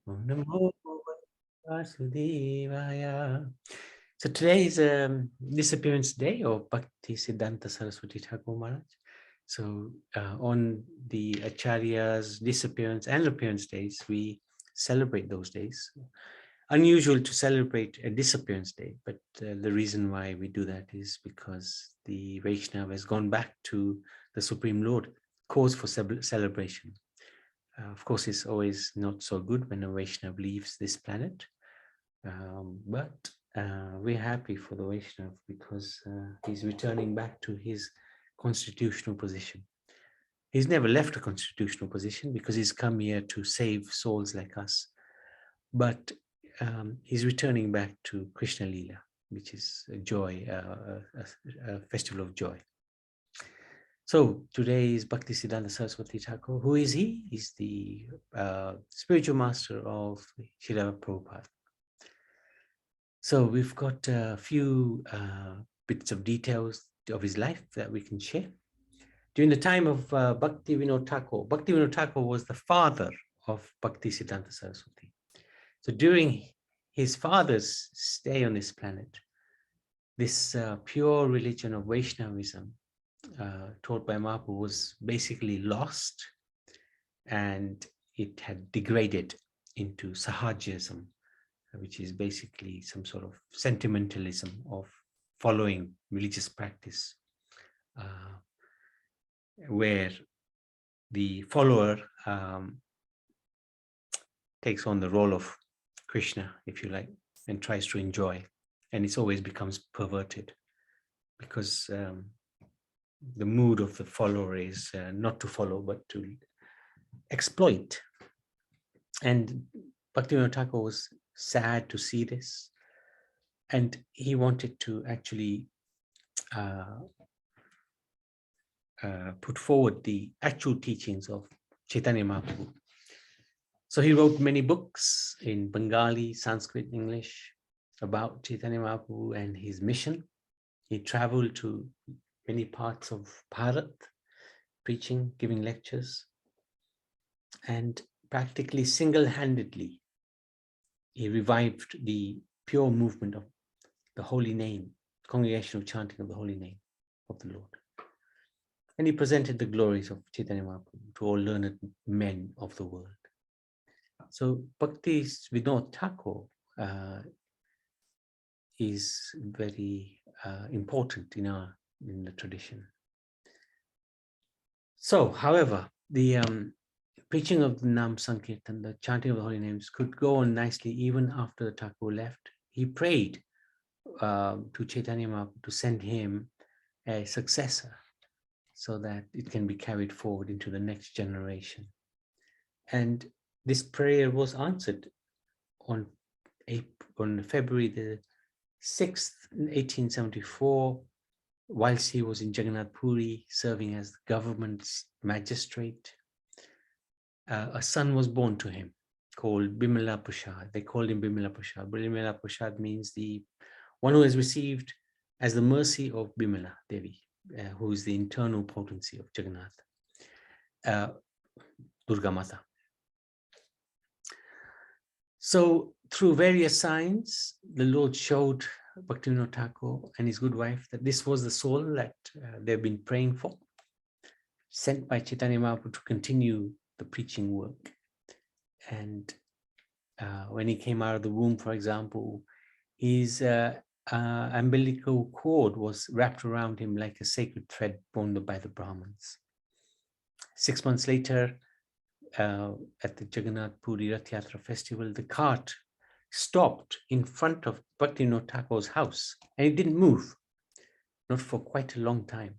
Om Namo Vasudevaya. So today is disappearance day of Bhaktisiddhanta Saraswati Thakur Maharaj. So on the Acharya's disappearance and appearance days, we celebrate those days. Unusual to celebrate a disappearance day, but the reason why we do that is because the Vaishnava has gone back to the Supreme Lord, cause for celebration. Of course, it's always not so good when a Vaishnava leaves this planet, but we're happy for the Vaishnava because he's returning back to his constitutional position. He's never left a constitutional position because he's come here to save souls like us. But he's returning back to Krishna Leela, which is a joy, a festival of joy. So today is Bhaktisiddhanta Saraswati Thakur. Who is he? He's the spiritual master of Srila Prabhupada. So we've got a few bits of details of his life that we can share. During the time of Bhaktivinoda Thakur was the father of Bhaktisiddhanta Saraswati. So during his father's stay on this planet, this pure religion of Vaishnavism taught by Mahaprabhu was basically lost, and it had degraded into Sahajism, which is basically some sort of sentimentalism of following religious practice, where the follower takes on the role of Krishna, if you like, and tries to enjoy, and it always becomes perverted because the mood of the follower is not to follow but to exploit. And Bhaktivinoda Thakur was sad to see this, and he wanted to actually put forward the actual teachings of Chaitanya Mahaprabhu. So he wrote many books in Bengali, Sanskrit, English about Chaitanya Mahaprabhu and his mission. He traveled to many parts of Bharat, preaching, giving lectures, and practically single-handedly, he revived the pure movement of the holy name, congregational chanting of the holy name of the Lord. And he presented the glories of Chaitanya Mahaprabhu to all learned men of the world. So Bhaktisiddhanta Thakur is very important in the tradition. So, however, the preaching of the Nam Sankirtan, the chanting of the holy names, could go on nicely even after the Thakur left. He prayed to Chaitanya Mahaprabhu to send him a successor so that it can be carried forward into the next generation. And this prayer was answered on February the 6th, 1874, whilst he was in Jagannath Puri serving as the government's magistrate. A son was born to him called Bimala Prasad. They called him Bimala Prasad. Bimala Prasad means the one who has received as the mercy of Bimala Devi, who is the internal potency of Jagannath, Durga Mata. So through various signs, the Lord showed Bhaktivinoda Thakur and his good wife that this was the soul that they've been praying for, sent by Chaitanya Mahaprabhu to continue the preaching work. And when he came out of the womb, for example, his umbilical cord was wrapped around him like a sacred thread worn by the Brahmins. 6 months later, at the Jagannath Puri Rath Yatra festival, the cart stopped in front of Bhaktivinoda Thakur's house, and it didn't move, not for quite a long time,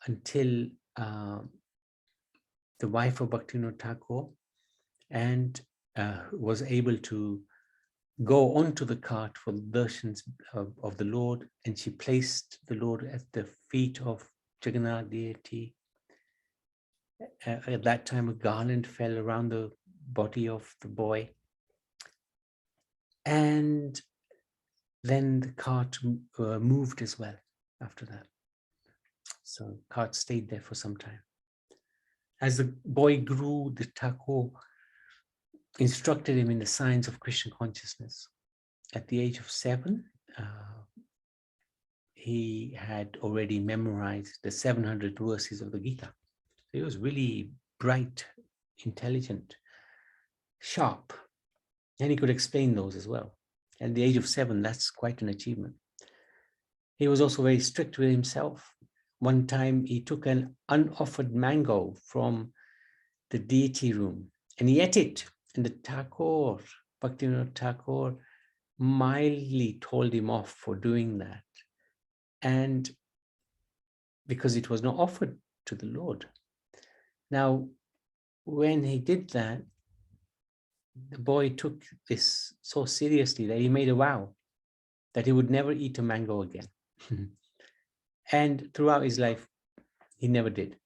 until the wife of Bhaktivinoda Thakur and was able to go onto the cart for the darshans of the Lord, and she placed the Lord at the feet of Jagannath deity. At that time, a garland fell around the body of the boy, and then the cart moved as well after that. So the cart stayed there for some time. As the boy grew, the Thakur instructed him in the science of Krishna consciousness. At the age of 7, he had already memorized the 700 verses of the Gita. He was really bright, intelligent, sharp, and he could explain those as well. At the age of 7, that's quite an achievement. He was also very strict with himself. One time he took an unoffered mango from the deity room and he ate it. And the Thakur, Bhaktivinoda Thakur, mildly told him off for doing that. And because it was not offered to the Lord. Now, when he did that, the boy took this so seriously that he made a vow that he would never eat a mango again. And throughout his life, he never did.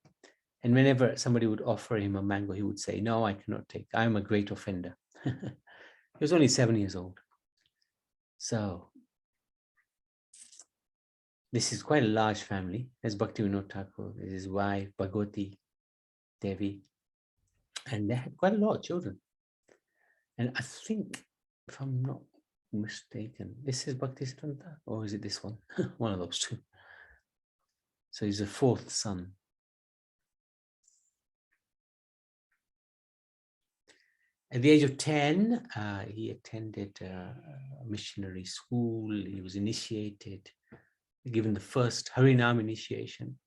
And whenever somebody would offer him a mango, he would say, no, I cannot take. I'm a great offender. He was only 7 years old. So this is quite a large family. There's Bhaktivinoda Thakur, there's his wife, Bhagavati Devi, and they had quite a lot of children. And I think, if I'm not mistaken, this is Bhaktisiddhanta, or is it this one? One of those two. So he's the 4th son. At the age of 10, he attended a missionary school. He was initiated, given the first Harinam initiation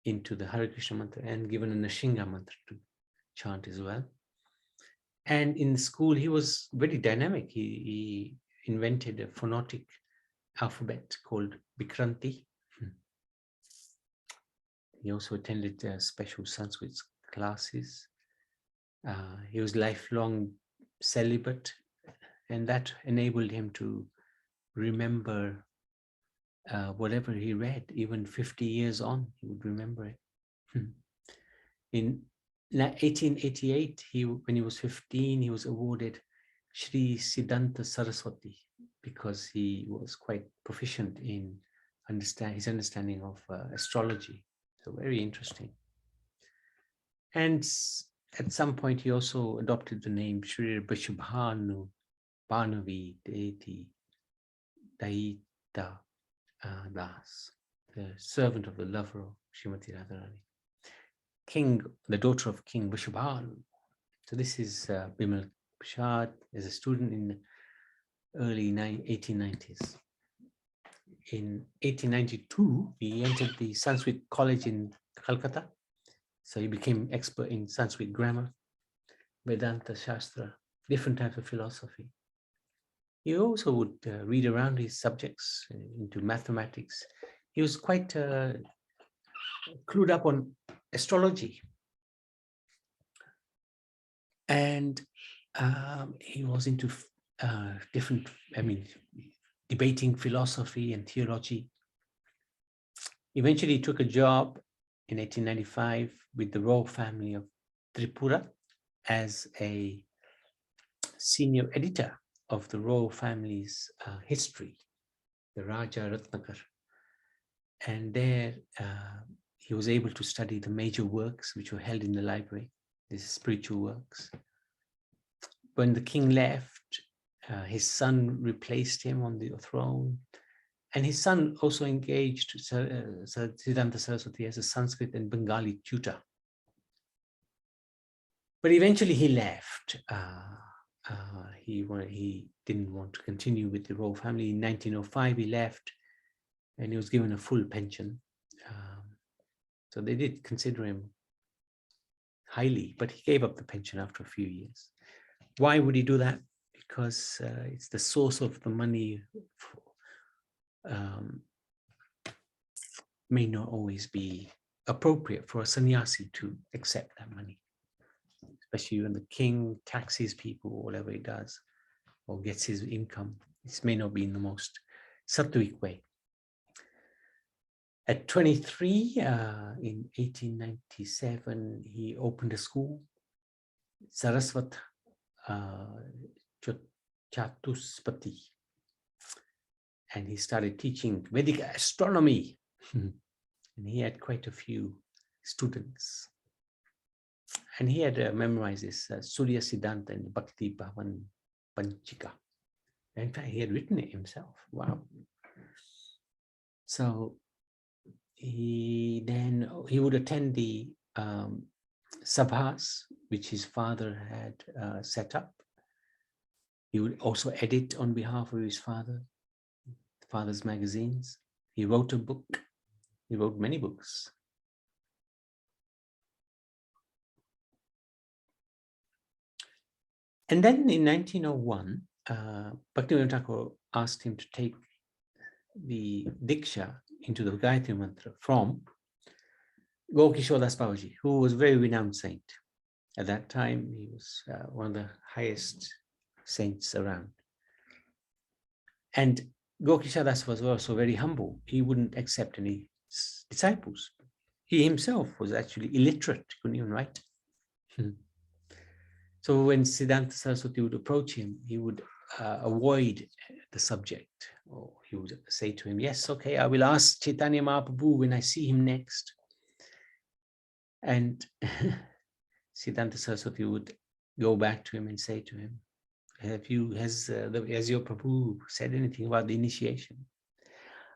into the Hare Krishna mantra, and given a Nashinga mantra to chant as well. And in school, he was very dynamic. He invented a phonetic alphabet called Bikranti. He also attended special Sanskrit classes. He was lifelong celibate, and that enabled him to remember whatever he read. Even 50 years on, he would remember it. In 1888, when he was 15, he was awarded Sri Siddhanta Saraswati because he was quite proficient in his understanding of astrology. So very interesting. And at some point, he also adopted the name Sri Vrishabhanu Bhanavi Deity Daita Das, the servant of the lover of Srimati Radharani. The daughter of King Vrishabhanu. So this is Bimal Prasad as a student in the early 1890s. In 1892, he entered the Sanskrit College in Calcutta. So he became expert in Sanskrit grammar, Vedanta Shastra, different types of philosophy. He also would read around his subjects into mathematics. He was quite clued up on astrology. And he was into debating philosophy and theology. Eventually, he took a job in 1895 with the royal family of Tripura as a senior editor of the royal family's history, the Raja Ratnakar. And there he was able to study the major works which were held in the library, these spiritual works. When the king left, his son replaced him on the throne. And his son also engaged Siddhanta Saraswati as a Sanskrit and Bengali tutor. But eventually he left. He didn't want to continue with the royal family. In 1905, he left and he was given a full pension. So they did consider him highly, but he gave up the pension after a few years. Why would he do that? Because it's the source of the money may not always be appropriate for a sannyasi to accept that money, especially when the king taxes people or whatever he does or gets his income. This may not be in the most sattvic way. At 23, in 1897, he opened a school, Saraswati Chatuspati, and he started teaching Vedic astronomy. And he had quite a few students. And he had memorized this Surya Siddhanta in the Bhakti Bhavan Panchika. In fact, he had written it himself. Wow. So he would attend the sabhas, which his father had set up. He would also edit on behalf of his father's magazines. He wrote a book. He wrote many books. And then in 1901, Bhaktivinoda Thakur asked him to take the Diksha into the Gayatri Mantra from Gokishore Das Babaji, who was a very renowned saint. At that time, he was one of the highest saints around. And Gokishore Das was also very humble. He wouldn't accept any disciples. He himself was actually illiterate, couldn't even write. So when Siddhanta Saraswati would approach him, he would avoid the subject. Or he would say to him, yes, okay, I will ask Chaitanya Mahaprabhu when I see him next. And Siddhanta Saraswati would go back to him and say to him, has your Prabhu said anything about the initiation?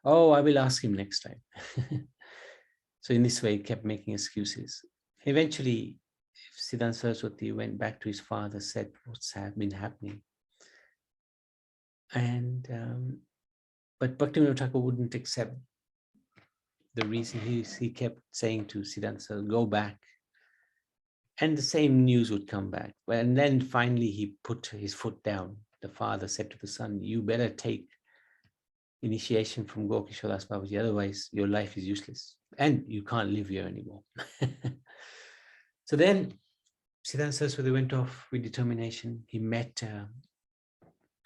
Oh, I will ask him next time. So in this way, he kept making excuses. Eventually, Siddhanta Saraswati went back to his father, said what's been happening. And but Bhaktivinoda Thakur wouldn't accept the reason. He kept saying to Siddhanta Saraswati, go back. And the same news would come back. And then finally he put his foot down. The father said to the son, you better take initiation from Gokishore Das Babaji, otherwise your life is useless and you can't live here anymore. So then Siddhanta Saraswati went off with determination. He met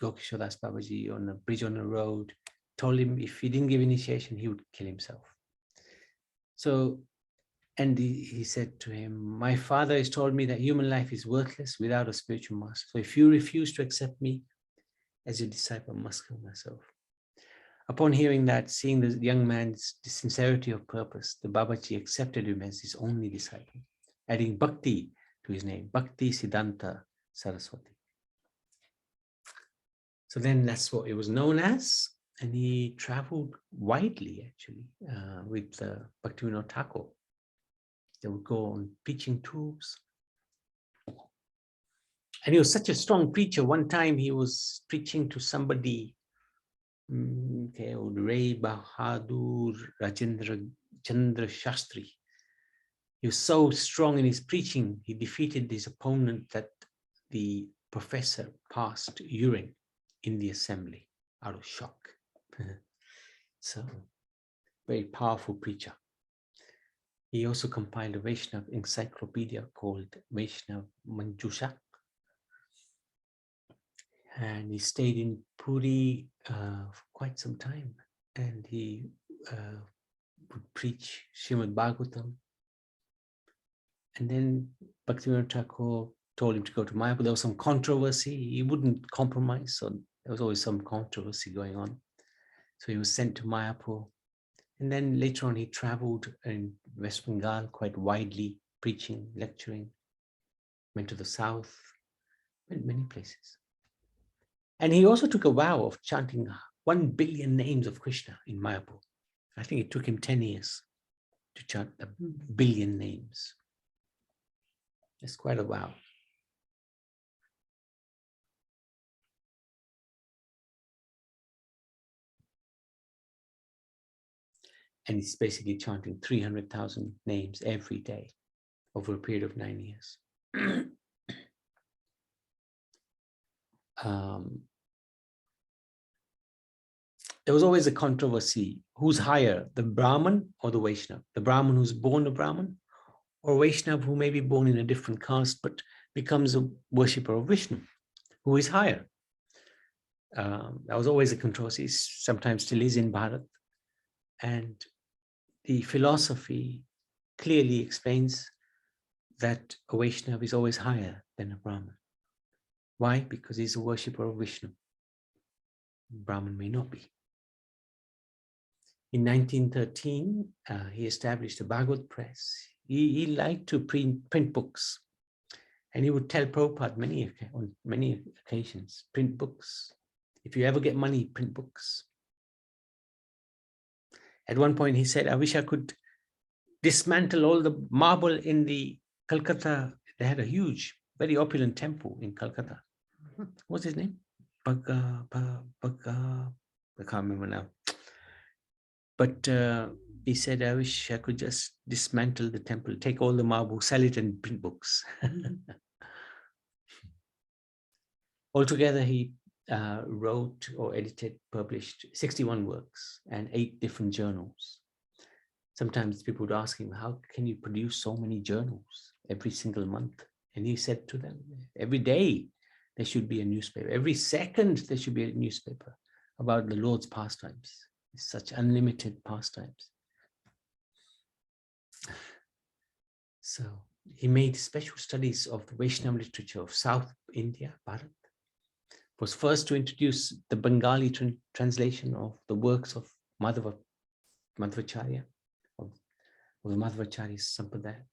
Gokishore Das Babaji on a bridge on the road, told him if he didn't give initiation, he would kill himself. So, and he said to him, my father has told me that human life is worthless without a spiritual master. So if you refuse to accept me as your disciple, I must kill myself. Upon hearing that, seeing the young man's sincerity of purpose, the Babaji accepted him as his only disciple, adding Bhakti to his name, Bhaktisiddhanta Saraswati. So then that's what it was known as. And he traveled widely, actually, with Bhaktivinoda Thakur. They would go on preaching tours. And he was such a strong preacher. One time he was preaching to somebody, Ray Bahadur Rajendra Chandra Shastri. He was so strong in his preaching, he defeated his opponent that the professor passed urine in the assembly out of shock. So, very powerful preacher. He also compiled a Vaishnava encyclopedia called Vaishnava Manjusha. And he stayed in Puri for quite some time. And he would preach Srimad Bhagavatam. And then Bhaktivinoda Thakur told him to go to Mayapur. There was some controversy. He wouldn't compromise. So there was always some controversy going on. So he was sent to Mayapur. And then later on, he traveled in West Bengal quite widely, preaching, lecturing, went to the south, went many places. And he also took a vow of chanting 1 billion names of Krishna in Mayapur. I think it took him 10 years to chant 1 billion names. It's quite a vow. And he's basically chanting 300,000 names every day over a period of 9 years. There was always a controversy. Who's higher, the Brahman or the Vaishnava? The Brahman who's born a Brahman, or Vaishnava who may be born in a different caste but becomes a worshipper of Vishnu? Who is higher? That was always a controversy, sometimes still is in Bharat. And the philosophy clearly explains that a Vaishnava is always higher than a Brahman. Why? Because he's a worshipper of Vishnu. Brahman may not be. In 1913, he established a Bhagavad press. He liked to print books. And he would tell Prabhupada on many occasions, print books. If you ever get money, print books. At one point he said, I wish I could dismantle all the marble in the Calcutta. They had a huge, very opulent temple in Calcutta. What's his name? I can't remember now. But he said, I wish I could just dismantle the temple, take all the marble, sell it and print books. Altogether, he wrote or edited, published 61 works and 8 different journals. Sometimes people would ask him, how can you produce so many journals every single month? And he said to them, every day there should be a newspaper. Every second there should be a newspaper about the Lord's pastimes. Such unlimited pastimes. So he made special studies of the Vaishnava literature of South India, Bharat. Was first to introduce the Bengali translation of the works of Madhvacharya, of the Madhvacharya Sampradaya.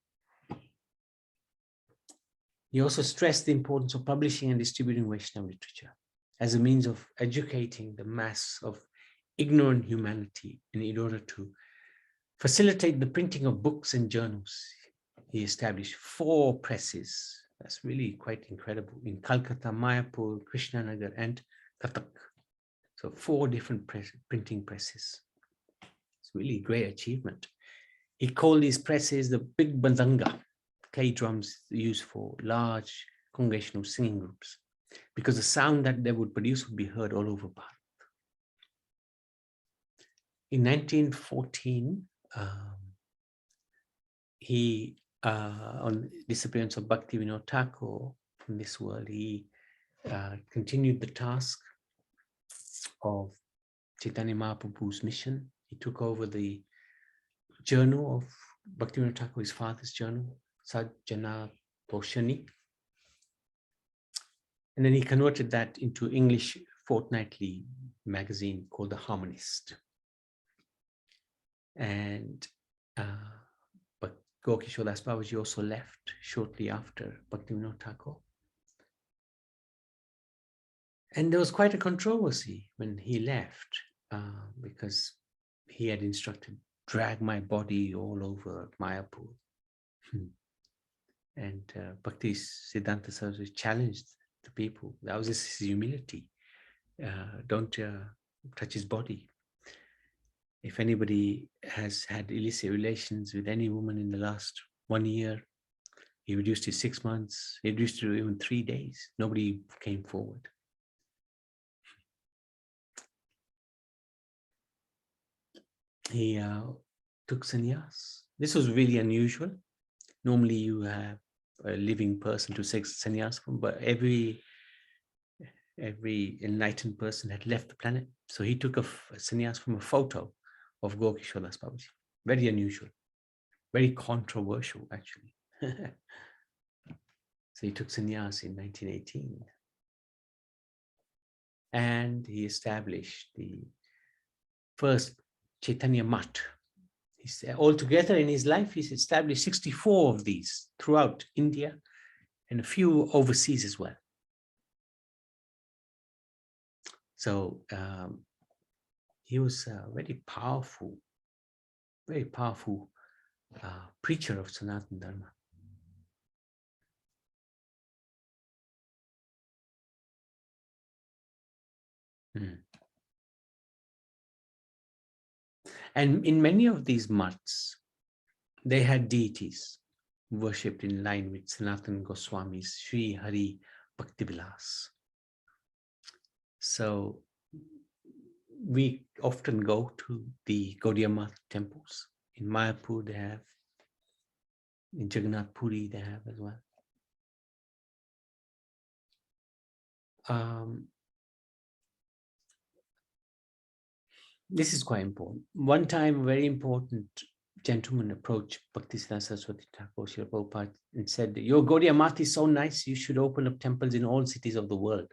He also stressed the importance of publishing and distributing Vaishnava literature as a means of educating the mass of ignorant humanity in order to facilitate the printing of books and journals. He established 4 presses. That's really quite incredible. In Calcutta, Mayapur, Krishnanagar, and Kathak. So 4 different printing presses. It's really a great achievement. He called these presses the big bandanga, clay drums used for large congregational singing groups, because the sound that they would produce would be heard all over Bharat. In 1914, on disappearance of Bhaktivinoda Thakur from this world, he continued the task of Chaitanya Mahaprabhu's mission. He took over the journal of Bhaktivinoda Thakur, his father's journal, Sajjana Toshani. And then he converted that into English fortnightly magazine called The Harmonist. And but Gokishore Das Babaji also left shortly after Bhaktivinoda Thakur. And there was quite a controversy when he left, because he had instructed, drag my body all over Mayapur. And Bhaktisiddhanta Saraswati challenged the people. That was his humility. Don't touch his body. If anybody has had illicit relations with any woman in the last 1 year, he reduced it 6 months, he reduced it to even 3 days. Nobody came forward. He took sannyas. This was really unusual. Normally you have a living person to take sannyas from, but every enlightened person had left the planet. So he took a sannyas from a photo of Gokishore Das Babaji. Very unusual, very controversial actually. So he took sannyas in 1918. And he established the first Chaitanya Math. Altogether in his life, he's established 64 of these throughout India and a few overseas as well. So he was a very powerful preacher of Sanatana Dharma. And in many of these maths, they had deities worshipped in line with Sanatana Goswami's Sri Hari Bhaktivilas. So we often go to the Gaudiya Math temples. In Mayapur they have, in Jagannath Puri they have as well. This is quite important. One time, a very important gentleman approached Bhaktisiddhanta Saraswati Thakur, Srila Prabhupada, and said, your Gaudiya Math is so nice, you should open up temples in all cities of the world.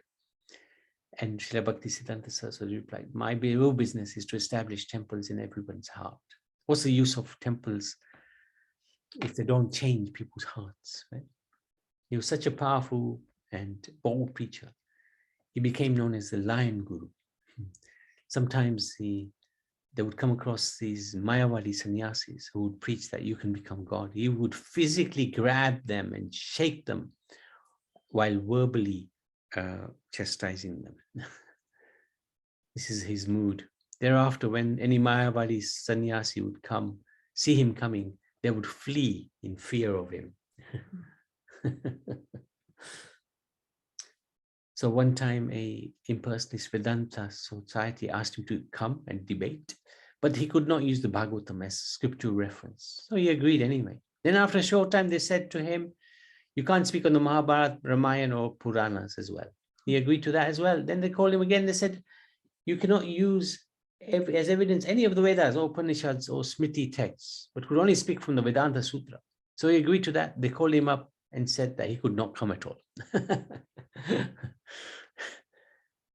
And Srila Bhaktisiddhanta Saraswati replied, my real business is to establish temples in everyone's heart. What's the use of temples if they don't change people's hearts, right? He was such a powerful and bold preacher. He became known as the Lion Guru. Sometimes they would come across these Mayavadi sannyasis who would preach that you can become God. He would physically grab them and shake them while verbally chastising them. This is his mood. Thereafter, when any Mayavadi sannyasi would come, see him coming, they would flee in fear of him. So one time a impersonalist Vedanta society asked him to come and debate, but he could not use the Bhagavatam as scripture reference. So he agreed anyway. Then after a short time, they said to him, you can't speak on the Mahabharata, Ramayana or Puranas as well. He agreed to that as well. Then they called him again. They said, you cannot use as evidence any of the Vedas or Upanishads or Smriti texts, but could only speak from the Vedanta Sutra. So he agreed to that. They called him up and said that he could not come at all.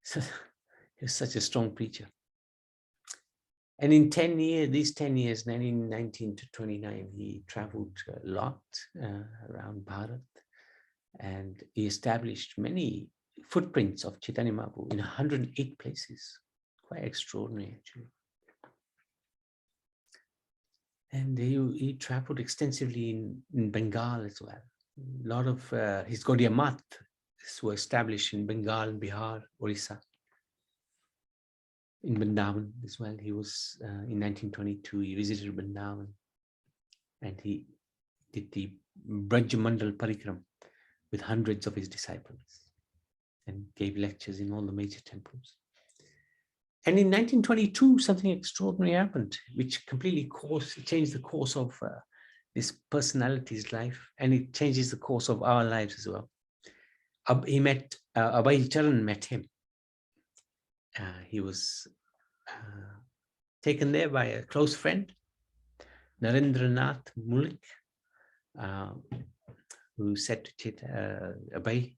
So he was such a strong preacher. And in 10 years, these 10 years, 1919 to 29, he traveled a lot around Bharat, and he established many footprints of Chaitanya Mahaprabhu in 108 places. Quite extraordinary, actually. And he traveled extensively in Bengal as well. A lot of his Gaudiya Math were established in Bengal, Bihar, Orissa. In Vrindavan as well. He was, in 1922, he visited Vrindavan and he did the Brajamandal Parikram with hundreds of his disciples and gave lectures in all the major temples. And in 1922, something extraordinary happened, which completely changed the course of this personality's life, and it changes the course of our lives as well. He met, Abhay Charan met him. He was taken there by a close friend, Narendranath Mulik, who said to Abhay,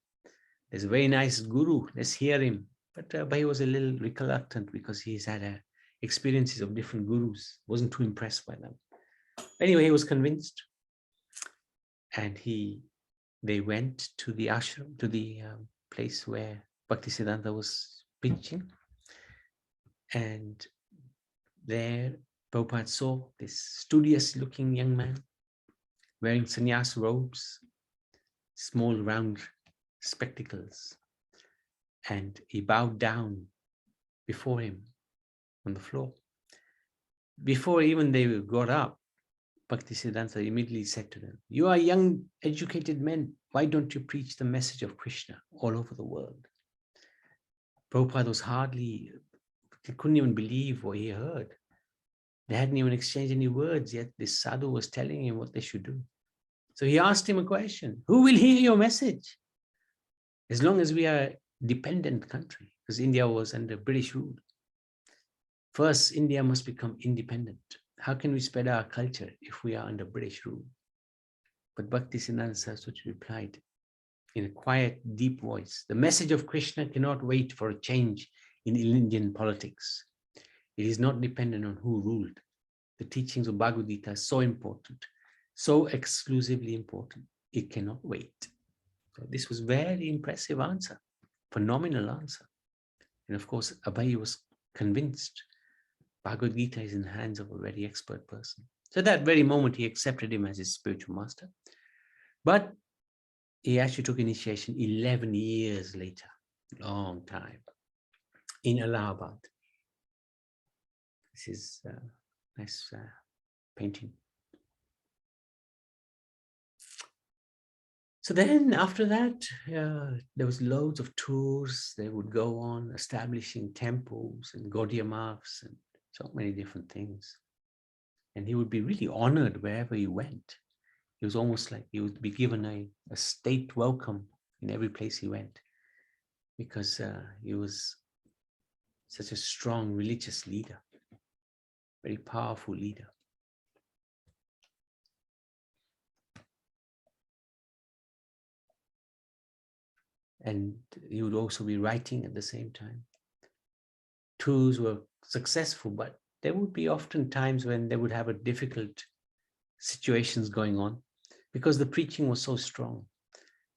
there's a very nice guru, let's hear him. But Abhay was a little reluctant because he's had experiences of different gurus, wasn't too impressed by them. Anyway, he was convinced, and they went to the ashram, to the place where Bhaktisiddhanta was preaching. And there, Prabhupada saw this studious-looking young man wearing sannyas robes, small round spectacles, and he bowed down before him on the floor. Before even they got up, Bhaktisiddhanta immediately said to them, you are young, educated men. Why don't you preach the message of Krishna all over the world? Prabhupada was he couldn't even believe what he heard. They hadn't even exchanged any words yet. This sadhu was telling him what they should do. So he asked him a question. Who will hear your message? As long as we are a dependent country, because India was under British rule. First, India must become independent. How can we spread our culture if we are under British rule? But Bhaktisiddhanta Saraswati replied in a quiet, deep voice, the message of Krishna cannot wait for a change in Indian politics. It is not dependent on who ruled. The teachings of Bhagavad Gita are so important, so exclusively important, it cannot wait. So this was a very impressive answer, phenomenal answer. And of course, Abhay was convinced Bhagavad Gita is in the hands of a very expert person. So at that very moment, he accepted him as his spiritual master. But he actually took initiation 11 years later, long time, in Allahabad. This is a nice painting. So then after that, there was loads of tours. They would go on establishing temples and Gaudiya Maths and so many different things. And he would be really honored wherever he went. It was almost like he would be given a state welcome in every place he went, because he was such a strong religious leader, very powerful leader. And he would also be writing at the same time. Tours were successful, but there would be often times when they would have a difficult situations going on, because the preaching was so strong.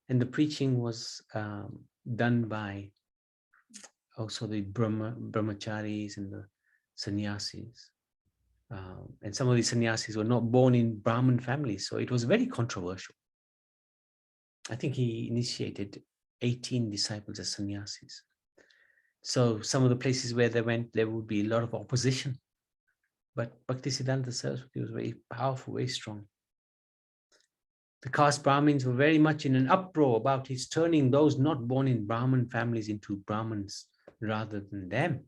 And the preaching was done by also the brahmacharis and the sannyasis. And some of these sannyasis were not born in Brahmin families, so it was very controversial. I think he initiated 18 disciples as sannyasis. So some of the places where they went, there would be a lot of opposition. But Bhaktisiddhanta Saraswati was very powerful, very strong. The caste Brahmins were very much in an uproar about his turning those not born in Brahmin families into Brahmins rather than them.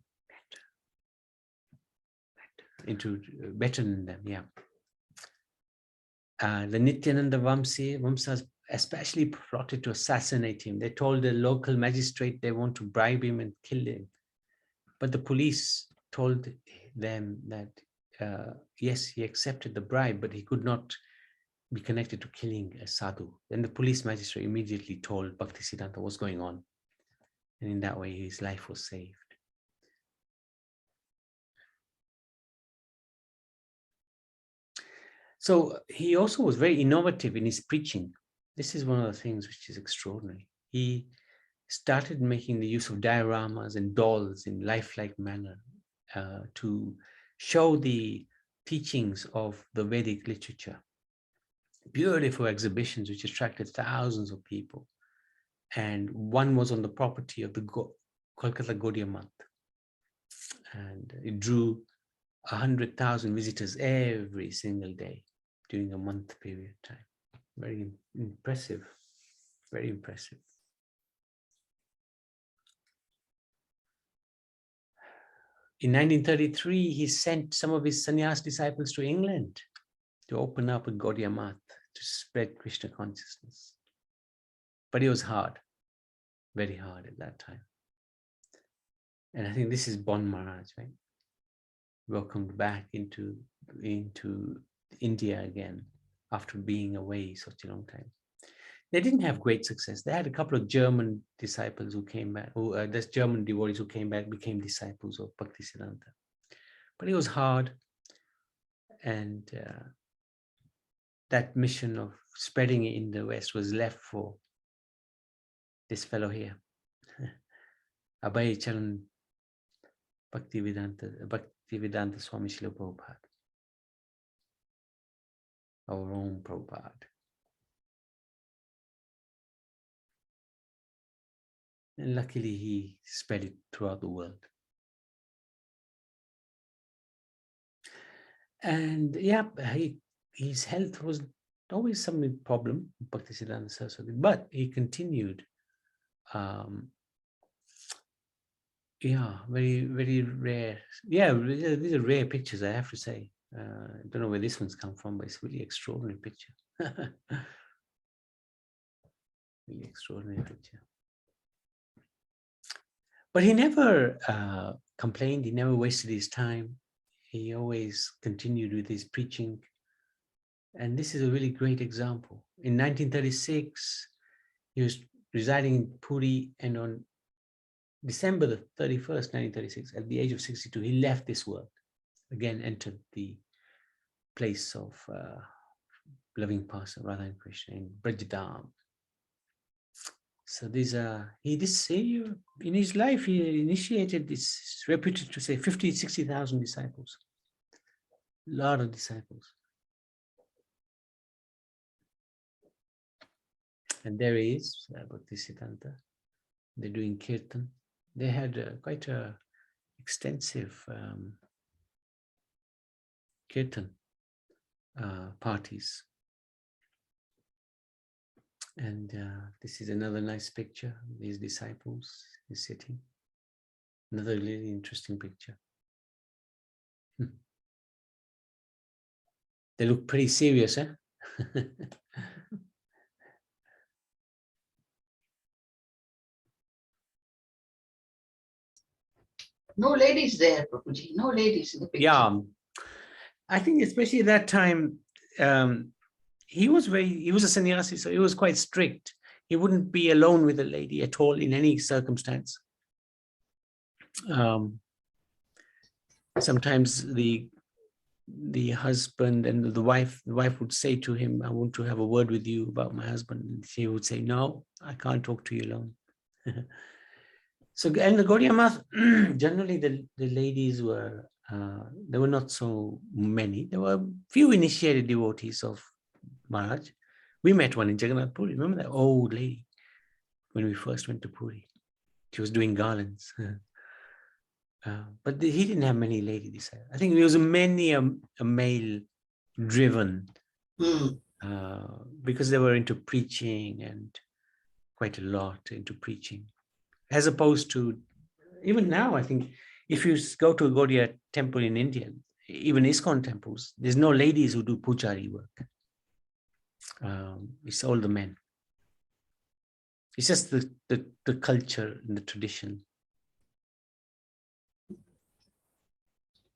Better than them, yeah. The Nityananda Vamsas especially plotted to assassinate him. They told the local magistrate they want to bribe him and kill him. But the police told them that, yes, he accepted the bribe, but he could not be connected to killing a sadhu. Then the police magistrate immediately told Bhaktisiddhanta what's going on. And in that way, his life was saved. So he also was very innovative in his preaching. This is one of the things which is extraordinary. He started making the use of dioramas and dolls in lifelike manner to show the teachings of the Vedic literature. Beautiful exhibitions which attracted thousands of people. And one was on the property of the Kolkata Gaudiya Math. And it drew 100,000 visitors every single day during a month period of time. Very impressive, very impressive. In 1933, he sent some of his sannyas disciples to England to open up a Gaudiya Math, to spread Krishna consciousness. But it was hard, very hard at that time. And I think this is Bon Maharaj, right? Welcomed back into India again after being away such a long time. They didn't have great success. They had a couple of German disciples who came back, there's German devotees who came back, became disciples of Bhaktisiddhanta. But it was hard. And that mission of spreading it in the West was left for this fellow here, Abhay Charan Bhaktivedanta Swami Srila Prabhupada, our own Prabhupada. And luckily he spread it throughout the world. And yeah, his health was always some problem, Bhaktisiddhanta Saraswati, but he continued. Yeah, very, very rare. Yeah, these are rare pictures, I have to say. I don't know where this one's come from, but it's really extraordinary picture. Really extraordinary picture. But he never complained. He never wasted his time. He always continued with his preaching. And this is a really great example. In 1936, he was residing in Puri, and on December the 31st, 1936, at the age of 62, he left this world. Again, entered the place of loving person, Radha and Krishna, in Brajadam. So these are, in his life, he initiated this, reputed to say 50, 60,000 disciples. A lot of disciples. And there he is, Bhaktisiddhanta. They're doing kirtan. They had quite a extensive kirtan parties. And this is another nice picture. These disciples is sitting. Another really interesting picture. They look pretty serious, eh? No ladies there, Prabhuji. No ladies in the picture. Yeah, I think especially at that time, he was a sannyasi, so he was quite strict. He wouldn't be alone with a lady at all in any circumstance. Sometimes the the husband and the wife would say to him, I want to have a word with you about my husband. And she would say, no, I can't talk to you alone. So, and the Gaudiya Math, generally the ladies were, there were not so many. There were few initiated devotees of Maharaj. We met one in Jagannath Puri. Remember that old lady when we first went to Puri? She was doing garlands. But he didn't have many ladies. I think it was mainly a male-driven, because they were into preaching and quite a lot into preaching. As opposed to, even now, I think, if you go to a Gaudiya temple in India, even ISKCON temples, there's no ladies who do pujari work. It's all the men. It's just the culture and the tradition.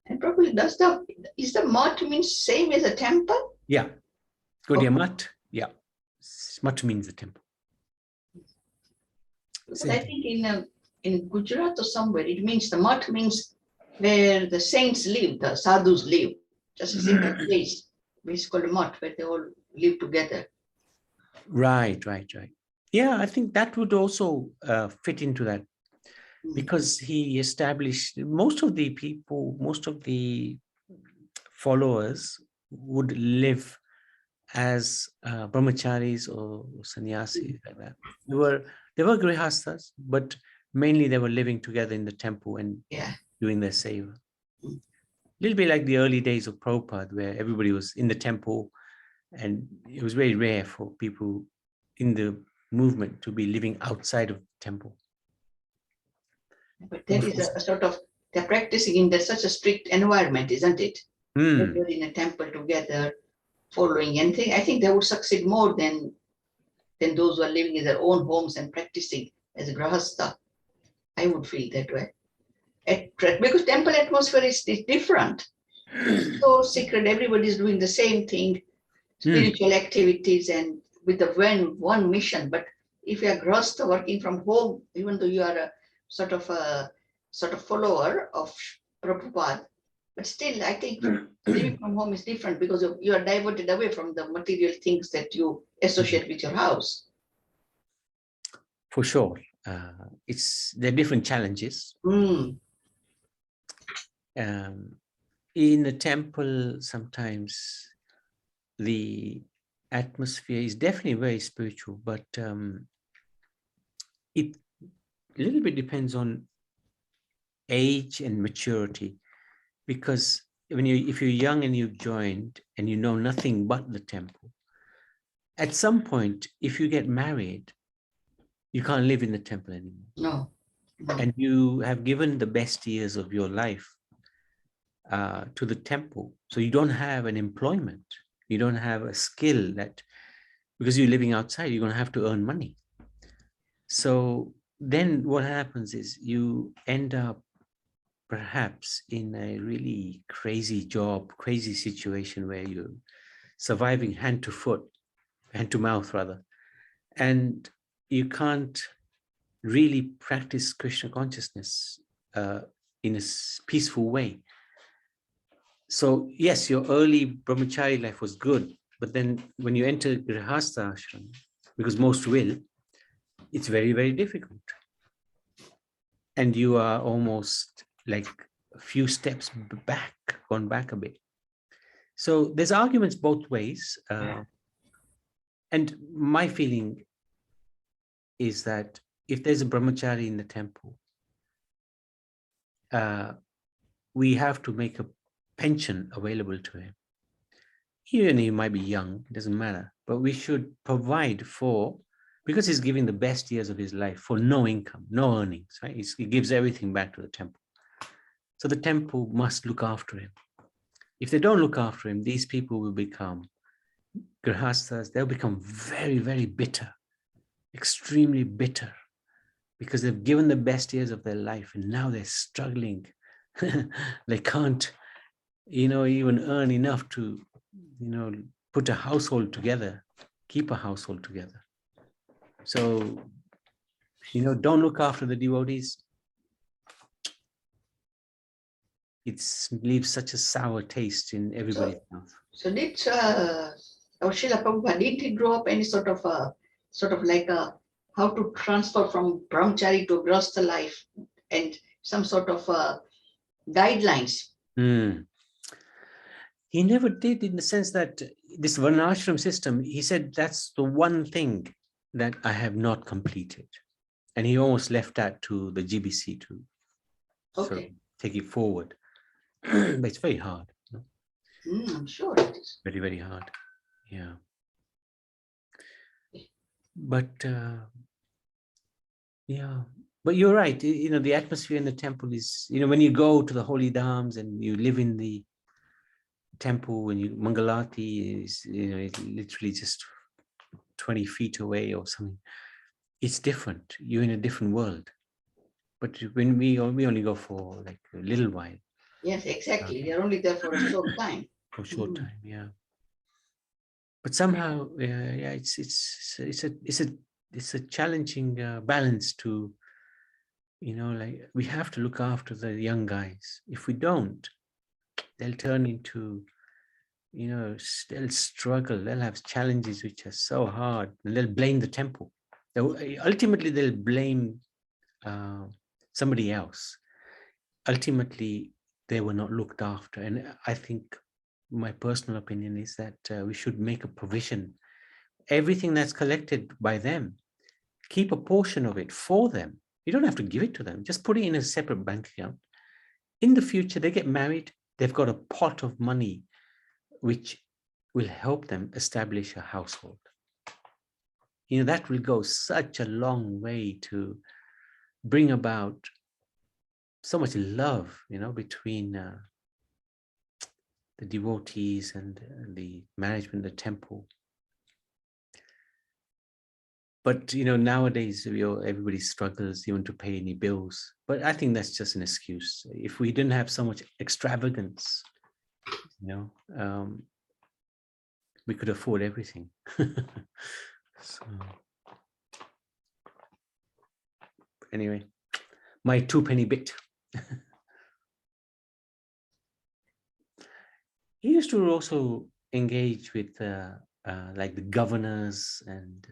And probably is the mutt means same as a temple? Yeah. Gaudiya Math, yeah. Math means the temple. But I think in Gujarat or somewhere, it means the mutt means where the saints live, the sadhus live. Just a single place, which is called a mutt, where they all live together. Right. Yeah, I think that would also fit into that, because he established, most of the people, most of the followers would live as brahmacharis or sannyasis, like that. They were grihasthas, but mainly they were living together in the temple and doing their seva. A little bit like the early days of Prabhupada, where everybody was in the temple, and it was very rare for people in the movement to be living outside of the temple. But there is a sort of, they're practicing in such a strict environment, isn't it? They're in a temple together, following anything. I think they would succeed more than those who are living in their own homes and practicing as a grahastha. I would feel that way. Because temple atmosphere is different. It's so secret, everybody's doing the same thing, spiritual activities, and with the one mission. But if you are grahastha working from home, even though you are a sort of follower of Prabhupada, but still, I think living from home is different, because you are diverted away from the material things that you associate with your house. For sure. There are different challenges. In the temple, sometimes the atmosphere is definitely very spiritual, but it a little bit depends on age and maturity. Because if you're young and you've joined and you know nothing but the temple, at some point, if you get married, you can't live in the temple anymore. No. And you have given the best years of your life to the temple. So you don't have an employment. You don't have a skill because you're living outside, you're going to have to earn money. So then what happens is you end up perhaps in a really crazy job, crazy situation where you're surviving hand to mouth rather. And you can't really practice Krishna consciousness in a peaceful way. So yes, your early brahmachari life was good, but then when you enter grihastha ashram, because most will, it's very, very difficult. And you are almost like a few steps back, gone back a bit. So there's arguments both ways. And my feeling is that if there's a brahmachari in the temple, we have to make a pension available to him. Even he might be young, it doesn't matter, but we should provide for, because he's giving the best years of his life for no income, no earnings, right? He gives everything back to the temple. So the temple must look after him. If they don't look after him, these people will become grihasthas. They'll become very, very bitter, extremely bitter, because they've given the best years of their life and now they're struggling. They can't, even earn enough to, put a household together, keep a household together. So, don't look after the devotees. it leaves such a sour taste in everybody's mouth. So did our Srila Prabhupada, did he draw up any sort of like a how to transfer from brahmachari to grahastha life and some sort of guidelines? He never did, in the sense that this varnashram system, he said that's the one thing that I have not completed. And he almost left that to the GBC to sort of take it forward. But it's very hard. I'm sure it is. Very, very hard. Yeah. But yeah, but you're right. You know, the atmosphere in the temple is, you know, when you go to the holy dhams and you live in the temple, when you Mangalati is, you know, it's literally just 20 feet away or something. It's different. You're in a different world. But when we only go for like a little while. Yes, exactly. They're only there for a short time. For a short time, yeah. But somehow, yeah, it's a challenging balance to, you know, like we have to look after the young guys. If we don't, they'll turn into, you know, they'll struggle. They'll have challenges which are so hard, and they'll blame the temple. Ultimately, they'll blame somebody else. Ultimately, they were not looked after. And I think my personal opinion is that we should make a provision. Everything that's collected by them, keep a portion of it for them. You don't have to give it to them. Just put it in a separate bank account. In the future, they get married. They've got a pot of money which will help them establish a household. You know, that will go such a long way to bring about so much love, you know, between the devotees and the management of the temple. But, you know, nowadays, everybody struggles even to pay any bills. But I think that's just an excuse. If we didn't have so much extravagance, you know, we could afford everything. So, anyway, my 2-penny bit. He used to also engage with like the governors, and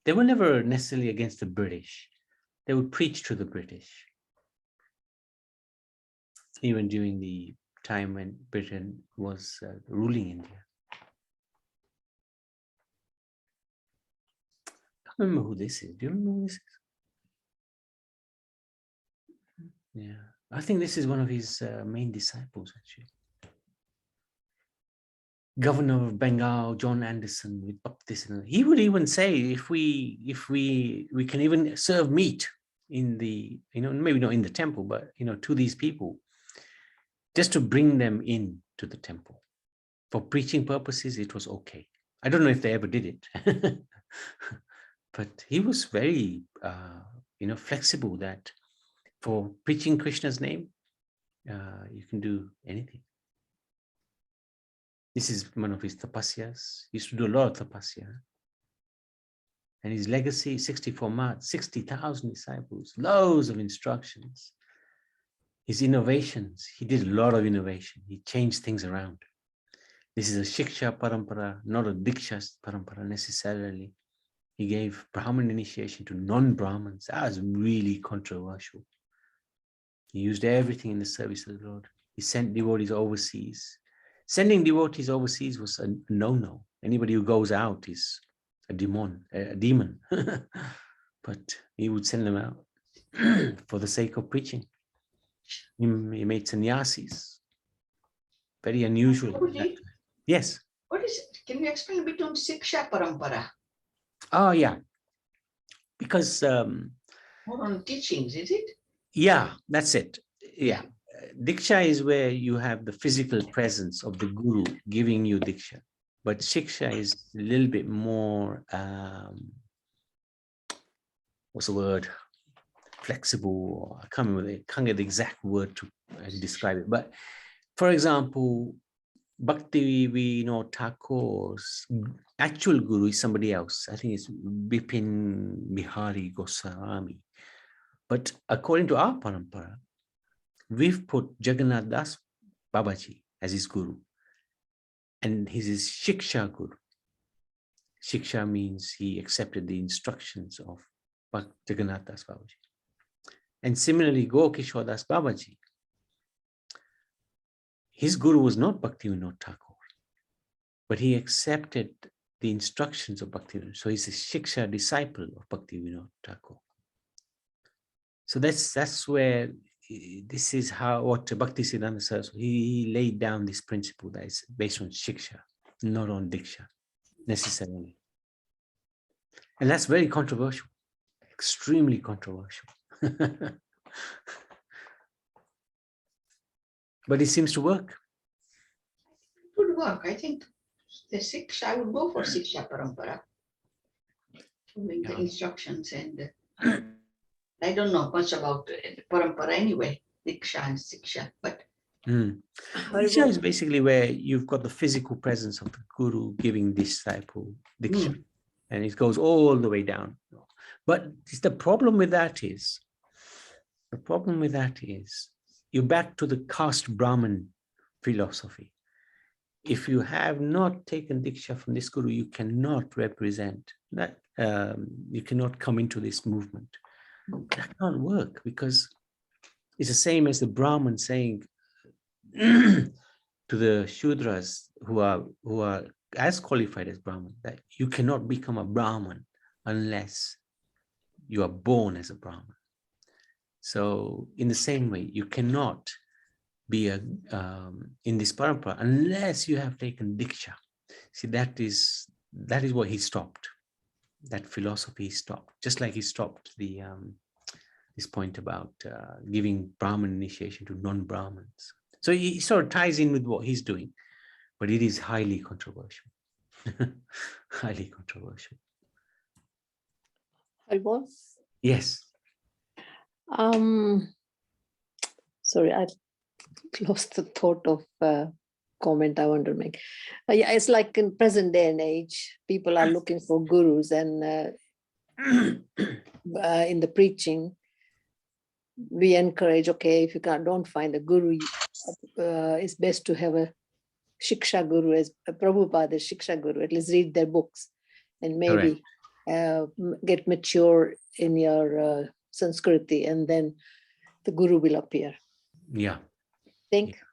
they were never necessarily against the British. They would preach to the British, even during the time when Britain was ruling India. I don't remember who this is. Do you remember who this is? Yeah, I think this is one of his main disciples, actually. Governor of Bengal, John Anderson, with Bhaktisiddhanta. He would even say, if we can even serve meat in the, you know, maybe not in the temple, but, you know, to these people, just to bring them in to the temple. For preaching purposes, it was okay. I don't know if they ever did it. But he was very, you know, flexible that for preaching Krishna's name, you can do anything. This is one of his tapasyas. He used to do a lot of tapasya. And his legacy, 64 months, 60,000 disciples, loads of instructions. His innovations, he did a lot of innovation. He changed things around. This is a Shiksha Parampara, not a Diksha Parampara necessarily. He gave Brahmin initiation to non-Brahmins. That was really controversial. He used everything in the service of the Lord. He sent devotees overseas. Sending devotees overseas was a no-no. Anybody who goes out is a demon. But he would send them out for the sake of preaching. He made sannyasis. Very unusual. Yes. What is it? Can you explain a bit on Siksha Parampara? Oh, yeah. Because... more on teachings, is it? Yeah, that's it. Yeah. Diksha is where you have the physical presence of the guru giving you Diksha. But Shiksha is a little bit more, what's the word? Flexible. I can't remember. I can't get the exact word to describe it. But for example, Bhakti Vinod Thakur's actual guru is somebody else. I think it's Bipin Bihari Goswami. But according to our parampara, we've put Jagannath Das Babaji as his guru. And he's his Shiksha guru. Shiksha means he accepted the instructions of Jagannath Das Babaji. And similarly, Gokishore Das Babaji, his guru was not Bhaktivinoda Thakur, but he accepted the instructions of Bhaktivinoda. So he's a Shiksha disciple of Bhaktivinoda Thakur. So that's where this is how what Bhaktisiddhanta Saraswati, he laid down this principle that is based on Shiksha, not on Diksha necessarily. And that's very controversial, extremely controversial. But it seems to work. It would work. I think the Siksha, I would go for Siksha Parampara, following the instructions. And I don't know much about Parampara anyway, Diksha and Siksha, but Diksha is basically where you've got the physical presence of the guru giving disciple Diksha. And it goes all the way down. But the problem with that is, you're back to the caste Brahmin philosophy. If you have not taken Diksha from this guru, you cannot represent that, you cannot come into this movement. That can't work, because it's the same as the Brahmin saying to the Shudras who are as qualified as Brahmin, that you cannot become a Brahmin unless you are born as a Brahmin. So in the same way, you cannot be in this parampara unless you have taken Diksha. See, that is what he stopped. That philosophy he stopped, just like he stopped the this point about giving Brahmin initiation to non-Brahmins. So he sort of ties in with what he's doing, but it is highly controversial. Highly controversial. Haribol? Yes. Sorry, I lost the thought of comment I want to make. Yeah, it's like in present day and age, people are looking for gurus, and in the preaching, we encourage, okay, if you don't find a guru, it's best to have a Shiksha guru, as Prabhupada Shiksha guru, at least read their books and maybe get mature in your Sanskriti, and then the guru will appear. Yeah.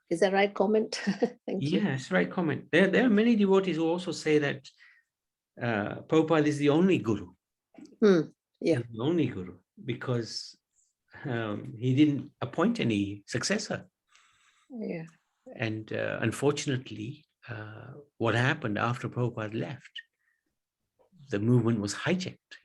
Is that right comment? Thank you. Yes, right comment. There are many devotees who also say that Prabhupada is the only guru. Yeah. He's the only guru, because he didn't appoint any successor. Yeah. And unfortunately, what happened after Prabhupada left, the movement was hijacked,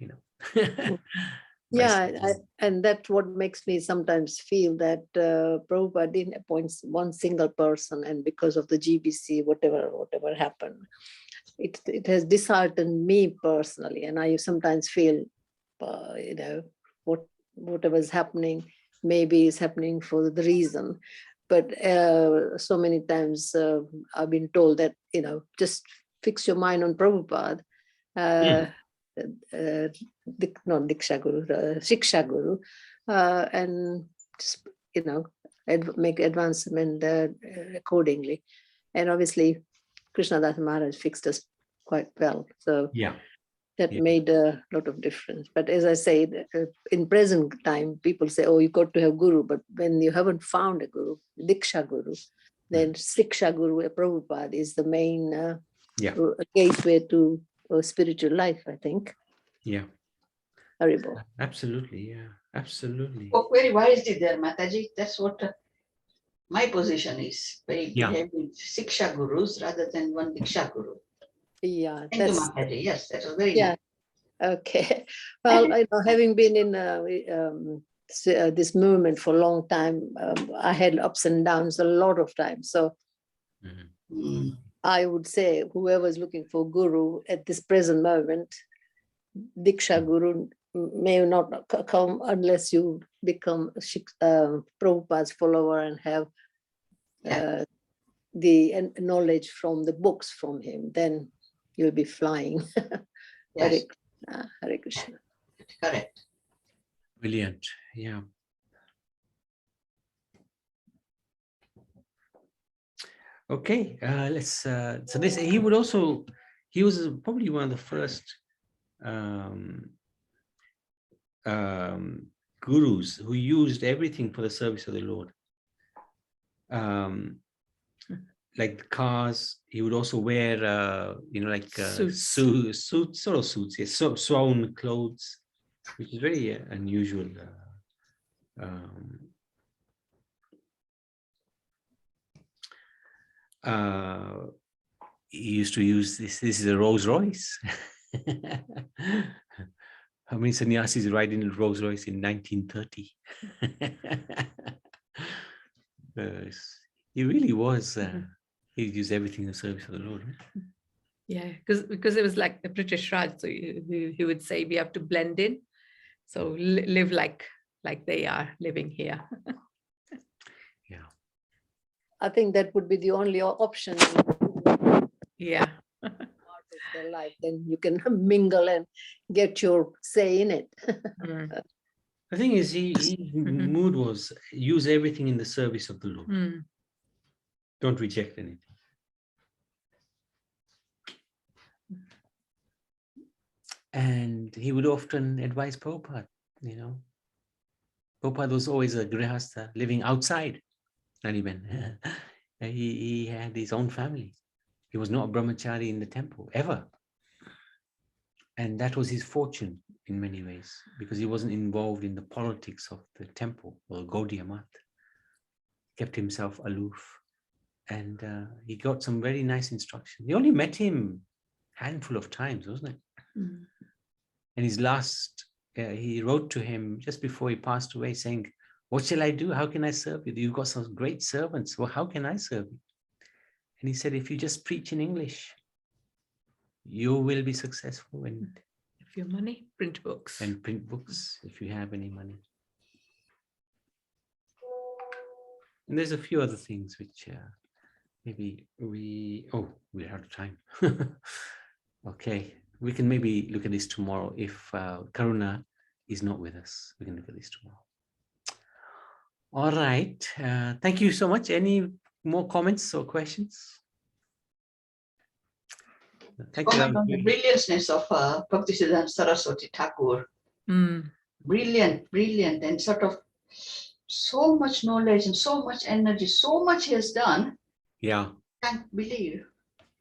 Yeah, and that's what makes me sometimes feel that Prabhupada didn't appoint one single person, and because of the GBC, whatever happened, it has disheartened me personally, and I sometimes feel, whatever is happening, maybe is happening for the reason. But so many times I've been told that, just fix your mind on Prabhupada. Not Diksha Guru, Shiksha Guru, and just, make advancement accordingly. And obviously, Krishnadas Maharaj fixed us quite well. So that made a lot of difference. But as I say, in present time, people say, oh, you got to have Guru. But when you haven't found a Guru, Diksha Guru, then Shiksha Guru, Prabhupada is the main gateway to spiritual life, I think. Yeah. Haribol. Absolutely, yeah. Absolutely. Oh, very wisely there, Mataji. That's what my position is. Having Siksha gurus rather than one Diksha guru. Yeah. Thank you, Mataji. Yes, that was very nice. Okay. Well, having been in this movement for a long time, I had ups and downs a lot of times. So I would say whoever is looking for guru at this present moment, Diksha Guru may not come unless you become Prabhupada's follower and have the knowledge from the books from him. Then you'll be flying. Yes. Hare Krishna. Correct. Brilliant. Yeah. Okay, let's. So this he was probably one of the first gurus who used everything for the service of the Lord. Like the cars, he would also wear, like suits, sort of suits, yes, sewn clothes, which is very unusual. He used to use this. This is a Rolls Royce. How many sannyasis ride in a Rolls Royce in 1930? He really was. He used everything in the service of the Lord. Yeah, because it was like the British Raj, so he would say we have to blend in, so live like they are living here. Yeah, I think that would be the only option. Yeah. Part of their life, then you can mingle and get your say in it. the thing is, his mood was use everything in the service of the Lord. Don't reject anything. And he would often advise Prabhupada, Prabhupada was always a grihastha living outside, not even. He had his own family. He was not a brahmachari in the temple, ever. And that was his fortune in many ways, because he wasn't involved in the politics of the temple or Gaudiya Math. Kept himself aloof. And he got some very nice instruction. He only met him a handful of times, wasn't it? And his last, he wrote to him just before he passed away saying, what shall I do? How can I serve you? You've got some great servants. Well, how can I serve you? And he said, if you just preach in English, you will be successful. And if you have money, print books. And print books, if you have any money. And there's a few other things which maybe we're out of time. Okay, we can maybe look at this tomorrow. If Karuna is not with us, we can look at this tomorrow. All right, thank you so much. Any more comments or questions? Thank you. Comment on the brilliantness of Bhaktisiddhanta Saraswati Thakur. Brilliant, and sort of so much knowledge and so much energy, so much he has done. Yeah. Can't believe.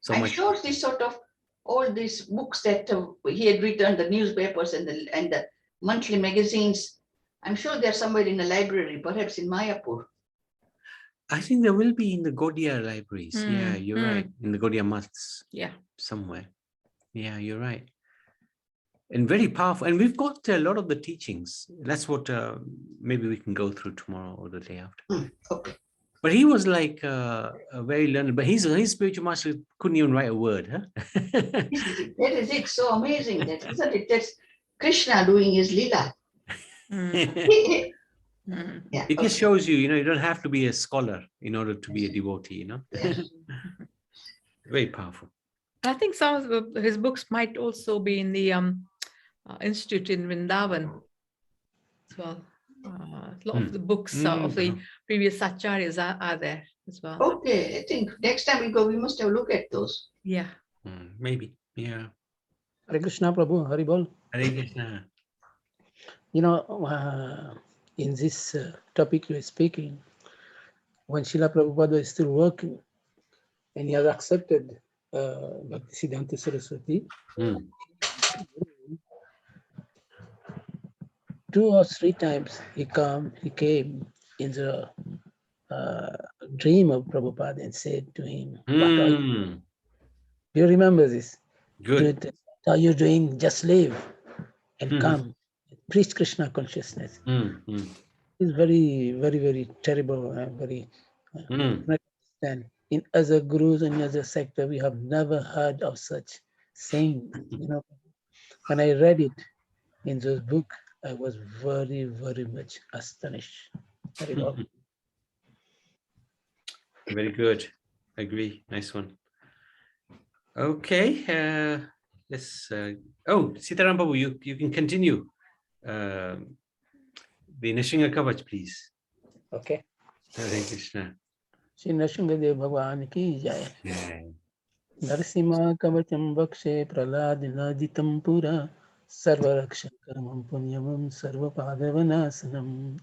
So I'm much. sure this sort of all these books that he had written, the newspapers and the monthly magazines, I'm sure they're somewhere in a library, perhaps in Mayapur. I think there will be in the Gaudiya libraries. Yeah, you're right. In the Gaudiya Maths. Yeah. Somewhere. Yeah, you're right. And very powerful. And we've got a lot of the teachings. That's what maybe we can go through tomorrow or the day after. Okay. But he was like a very learned, but his spiritual master couldn't even write a word. Huh? That is it. So amazing. That, isn't it? That's Krishna doing his lila. Yeah, it just shows you, you don't have to be a scholar in order to be a devotee, Yes. Very powerful. I think some of his books might also be in the institute in Vrindavan as well. A lot of the books of the previous acharyas are there as well. Okay, I think next time we go, we must have a look at those. Yeah. Maybe. Yeah. Hare Krishna, Prabhu. Hari Bol. Hare Krishna. In this topic you're speaking, when Srila Prabhupada is still working and he has accepted Bhaktisiddhanta Saraswati, 2 or 3 times he came in the dream of Prabhupada and said to him, do you remember this? Good. What are you doing? Just leave and come. Preach Krishna consciousness. It's very, very, very terrible and very understand. In other gurus and other sector, we have never heard of such saying. When I read it in this book, I was very, very much astonished. Very well. Very good. I agree. Nice one. Okay. Let's. Sitaram Babu, you can continue. The Nishinga Kavach, please. Okay. Hare Krishna. Shri Narasimhadeva भगवान की जय। Yeah. Narasimha कवचम वक्षे प्रहलादनादितं पुरा सर्वरक्षकमं पुण्यमं सर्वपादवनाशनम्